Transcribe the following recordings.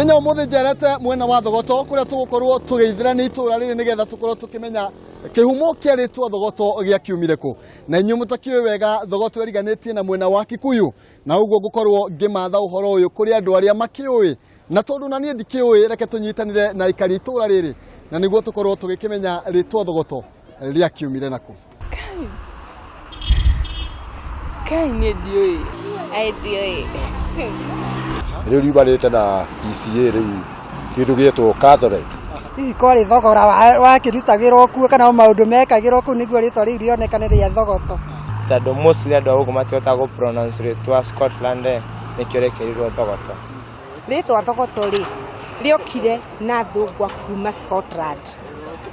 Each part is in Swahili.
Muthenya umuthi njerete mwena wa Thogoto kuria tugukorwo tugeithirania itura riri nigetha tukorwo tukimenya kihumo kia ritwa Thogoto gia kiumire ku na inyu mutakiwe wega Thogoto eriganitie na mwena wa Kikuyu na uguo gukorwo ngimatha uhoro uyu kuri andu aria makiui na tondu na nie ndikiui reke tunyitanire na ikari itura riri na niguo tukorwo tugikimenya ritwa Thogoto ria kiumire naku. Kai ni ndiui ai ndiui riu riumanite na PCA riu kindu gietwo Catholic kwari thogora wakirutagirwo kuo kana maundu mekagirwo ku niguo ritwa riu rionekane ria Thogoto tondu mostly andu augu matiota go pronounce ritwa Scotland nikio rekerirwo Thogoto. Ritwa Thogoto riokire na thungwa kuma Scotland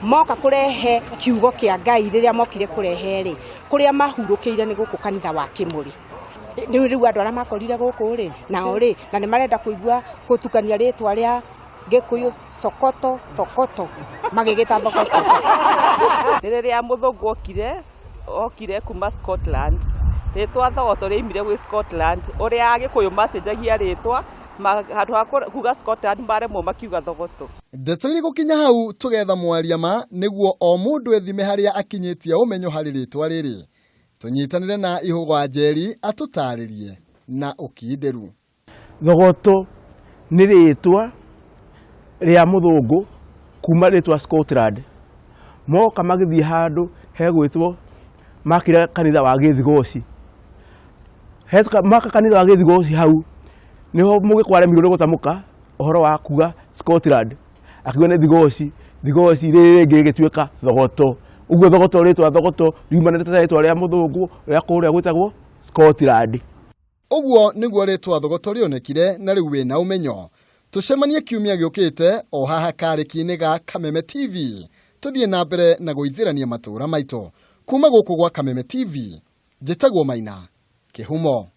moka kurehe kiugo kia Ngai riria mokire kurehe kuria mahurukiire ni guku kanitha wa Kimuri. Riu andu aria makorire guku na ni marenda kuigua gutukania ritwa ria Gikuyu Sokoto Thokoto magigita Thogoto. Riria muthungu okire kuma Scotland ritwa Thogoto riimire gwi Scotland uria Gikuyu macenjagia ritwa handu ha kuga Scotland maremwo makiuga Thogoto. Ndeto iri gukinya hau tugetha mwaria ma niguo o mundu ethime haria akinyitie umenyo hari ritwa riri tunyitanire na Ihugwa Njeri atutaririe na ukiinderu. Thogoto ni ritwa ria muthungu kuma ritwa Scotland moka magithie handu hegwitwo makira kanitha wa Githigoci maka kanitha wa Githigoci hau niho mugikwaremirwo ni gutamuka uhoro wa kuga Scotland akiwa ni Thigoci riri gigituika Thogoto uguo Thogoto ritwa Thogoto riumanite na ritwa ria muthungu ria kuria gwitagwo Scotland. Uguo niguo ritwa Thogoto rionekire na riu wina umenyo tucemanie kiumia giukite o haha kariki-ini ga Kameme TV tuthie na mbere na guithirania matura maito kuma guku gwa Kameme TV njitagwo Maina Kihumo.